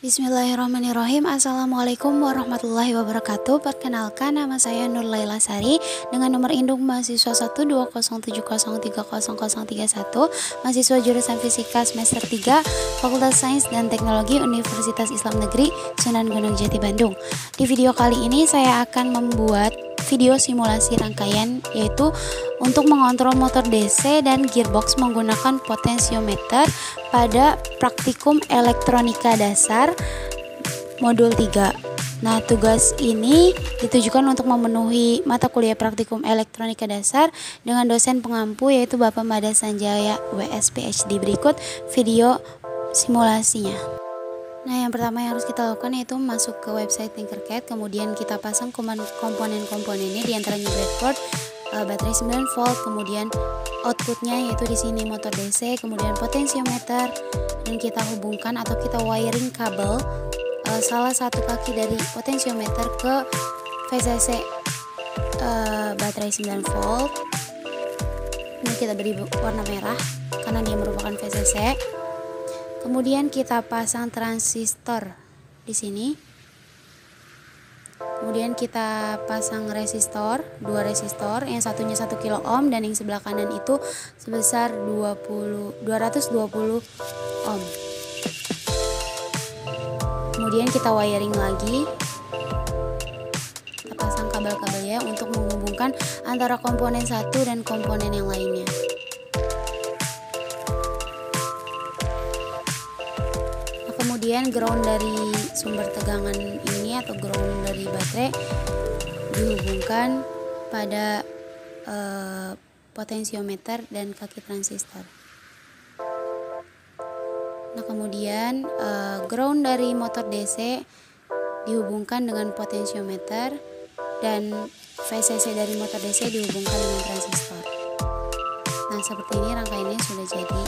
Bismillahirrahmanirrahim. Assalamualaikum warahmatullahi wabarakatuh. Perkenalkan, nama saya Nur Laila Sari dengan nomor induk mahasiswa 12070303031, mahasiswa jurusan Fisika semester 3 Fakultas Sains dan Teknologi Universitas Islam Negeri Sunan Gunung Jati Bandung. Di video kali ini saya akan membuat video simulasi rangkaian, yaitu untuk mengontrol motor DC dan gearbox menggunakan potensiometer pada praktikum elektronika dasar modul 3. Nah, tugas ini ditujukan untuk memenuhi mata kuliah praktikum elektronika dasar dengan dosen pengampu, yaitu Bapak Mada Sanjaya WS PhD. Berikut video simulasinya. Nah, yang pertama yang harus kita lakukan yaitu masuk ke website Tinkercad, kemudian kita pasang komponen-komponennya, diantaranya breadboard, baterai 9 volt, kemudian outputnya yaitu di sini motor DC, kemudian potensiometer, dan kita hubungkan atau kita wiring kabel salah satu kaki dari potensiometer ke VCC baterai 9 volt. Ini kita beri warna merah karena dia merupakan VCC. Kemudian kita pasang transistor di sini. Kemudian kita pasang resistor, 2 resistor, yang satunya 1 kilo ohm dan yang sebelah kanan itu sebesar 220 ohm. Kemudian kita wiring lagi. Kita pasang kabel-kabelnya untuk menghubungkan antara komponen satu dan komponen yang lainnya. Kemudian ground dari sumber tegangan ini atau ground dari baterai dihubungkan pada potensiometer dan kaki transistor. Nah, kemudian ground dari motor DC dihubungkan dengan potensiometer dan VCC dari motor DC dihubungkan dengan transistor. Nah, seperti ini rangkaiannya sudah jadi.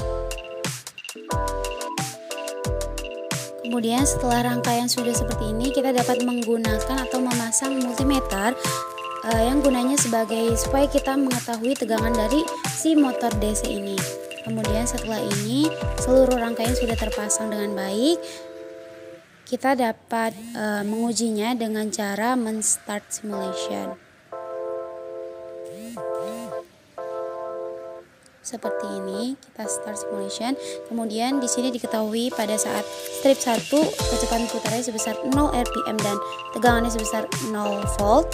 Kemudian setelah rangkaian sudah seperti ini, kita dapat menggunakan atau memasang multimeter yang gunanya supaya kita mengetahui tegangan dari si motor DC ini. Kemudian setelah ini seluruh rangkaian sudah terpasang dengan baik, kita dapat mengujinya dengan cara men-start simulation. Seperti ini, kita start simulation. Kemudian di sini diketahui pada saat strip 1 kecepatan putarnya sebesar 0 rpm dan tegangannya sebesar 0 volt.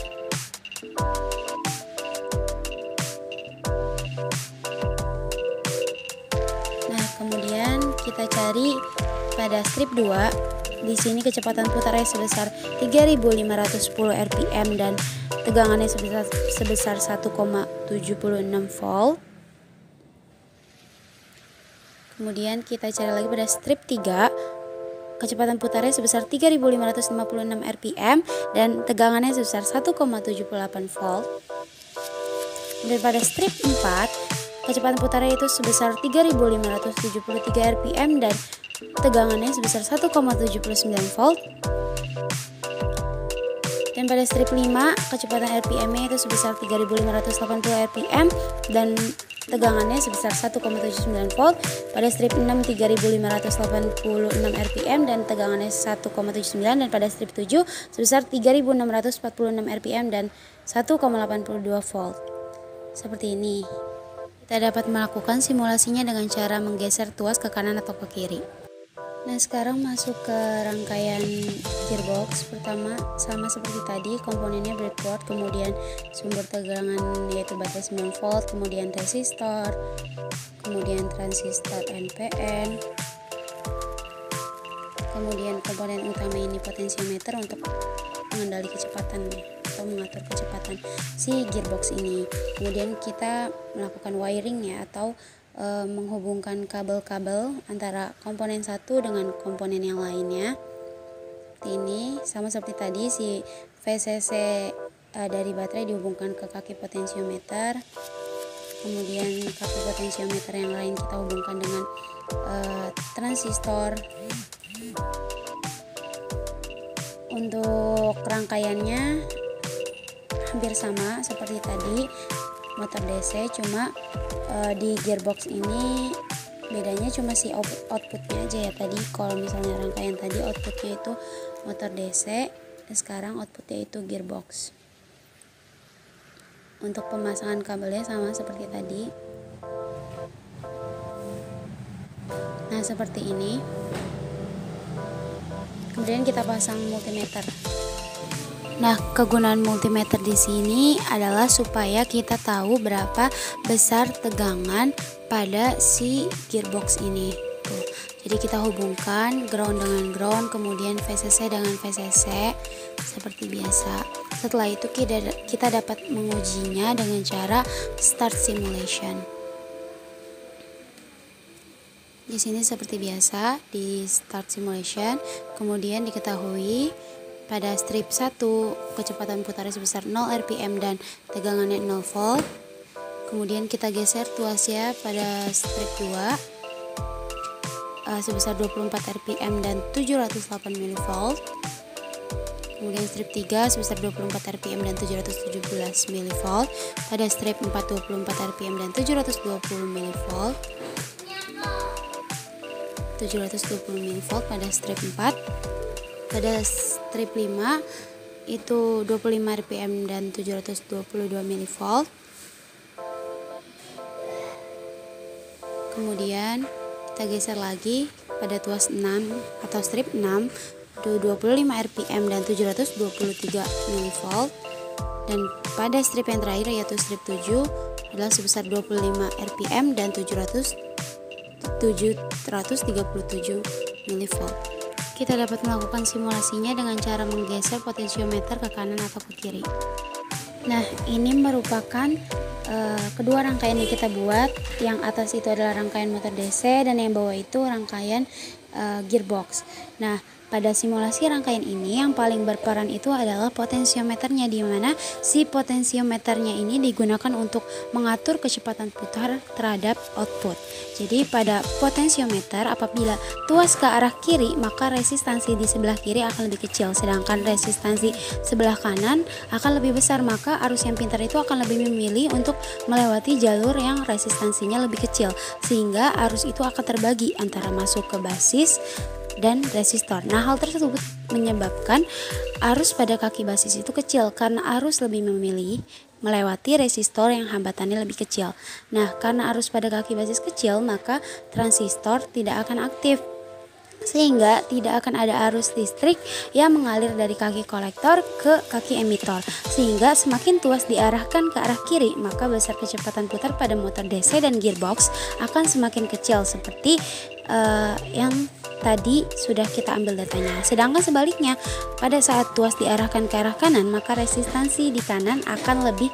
Nah, kemudian kita cari pada strip 2. Di sini kecepatan putarnya sebesar 3510 rpm dan tegangannya sebesar 1,76 volt. Kemudian kita cari lagi pada strip 3, kecepatan putarnya sebesar 3556 rpm dan tegangannya sebesar 1,78 volt. Kemudian pada strip 4, kecepatan putarnya itu sebesar 3573 rpm dan tegangannya sebesar 1,79 volt. Dan pada strip 5, kecepatan rpm-nya itu sebesar 3580 rpm dan tegangannya sebesar 1,79 volt. Pada strip 6, 3586 rpm dan tegangannya 1,79, dan pada strip 7 sebesar 3646 rpm dan 1,82 volt. Seperti ini. Kita dapat melakukan simulasinya dengan cara menggeser tuas ke kanan atau ke kiri. Nah, sekarang masuk ke rangkaian gearbox. Pertama, sama seperti tadi, komponennya breadboard, kemudian sumber tegangan yaitu baterai 9 volt, kemudian resistor, kemudian transistor NPN, kemudian komponen utama ini potensiometer untuk mengendali kecepatan atau mengatur kecepatan si gearbox ini. Kemudian kita melakukan wiringnya atau menghubungkan kabel-kabel antara komponen satu dengan komponen yang lainnya. Seperti ini, sama seperti tadi, si VCC dari baterai dihubungkan ke kaki potensiometer, kemudian kaki potensiometer yang lain kita hubungkan dengan transistor. Untuk rangkaiannya hampir sama seperti tadi motor DC, cuma di gearbox ini bedanya cuma si outputnya aja ya. Tadi kalau misalnya rangkaian tadi outputnya itu motor DC, sekarang outputnya itu gearbox. Untuk pemasangan kabelnya sama seperti tadi. Nah, seperti ini. Kemudian kita pasang multimeter. Nah, kegunaan multimeter di sini adalah supaya kita tahu berapa besar tegangan pada si gearbox ini. Tuh. Jadi kita hubungkan ground dengan ground, kemudian VCC dengan VCC seperti biasa. Setelah itu kita dapat mengujinya dengan cara start simulation. Di sini seperti biasa di start simulation, kemudian diketahui pada strip 1 kecepatan putarnya sebesar 0 rpm dan tegangannya 0 volt. Kemudian kita geser tuasnya pada strip 2 sebesar 24 rpm dan 708 mV. Kemudian strip 3 sebesar 24 rpm dan 717 mV. Pada strip 4 24 rpm dan 720 mV. 720 mV pada strip 4. Pada strip 5 itu 25 rpm dan 722 mV. Kemudian kita geser lagi pada tuas 6 atau strip 6 25 rpm dan 723 mV. Dan pada strip yang terakhir yaitu strip 7 adalah sebesar 25 rpm dan 737 mV. Kita dapat melakukan simulasinya dengan cara menggeser potensiometer ke kanan atau ke kiri. Nah, ini merupakan kedua rangkaian yang kita buat. Yang atas itu adalah rangkaian motor DC dan yang bawah itu rangkaian gearbox. Nah, pada simulasi rangkaian ini yang paling berperan itu adalah potensiometernya, di mana si potensiometernya ini digunakan untuk mengatur kecepatan putar terhadap output. Jadi pada potensiometer apabila tuas ke arah kiri maka resistansi di sebelah kiri akan lebih kecil, sedangkan resistansi sebelah kanan akan lebih besar, maka arus yang pintar itu akan lebih memilih untuk melewati jalur yang resistansinya lebih kecil, sehingga arus itu akan terbagi antara masuk ke basis dan resistor. Nah, hal tersebut menyebabkan arus pada kaki basis itu kecil karena arus lebih memilih melewati resistor yang hambatannya lebih kecil. Nah, karena arus pada kaki basis kecil, maka transistor tidak akan aktif, sehingga tidak akan ada arus listrik yang mengalir dari kaki kolektor ke kaki emitor, sehingga semakin tuas diarahkan ke arah kiri maka besar kecepatan putar pada motor DC dan gearbox akan semakin kecil seperti yang tadi sudah kita ambil datanya. Sedangkan sebaliknya, pada saat tuas diarahkan ke arah kanan maka resistansi di kanan akan lebih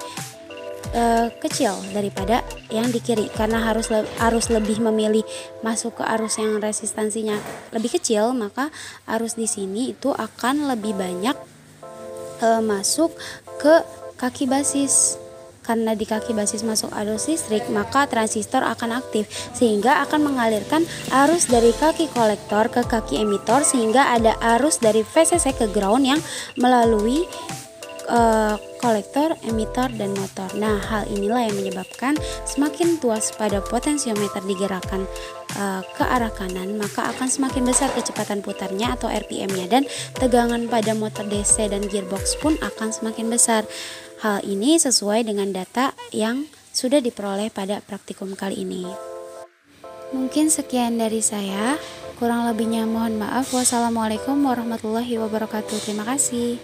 kecil daripada yang di kiri, karena arus lebih memilih masuk ke arus yang resistansinya lebih kecil, maka arus di sini itu akan lebih banyak masuk ke kaki basis. Karena di kaki basis masuk arus listrik, maka transistor akan aktif sehingga akan mengalirkan arus dari kaki kolektor ke kaki emitor, sehingga ada arus dari VCC ke ground yang melalui kolektor, emitor, dan motor. Nah, hal inilah yang menyebabkan semakin tuas pada potensiometer digerakkan ke arah kanan, maka akan semakin besar kecepatan putarnya atau RPM-nya, dan tegangan pada motor DC dan gearbox pun akan semakin besar. Hal ini sesuai dengan data yang sudah diperoleh pada praktikum kali ini. Mungkin sekian dari saya, kurang lebihnya mohon maaf. Wassalamualaikum warahmatullahi wabarakatuh. Terima kasih.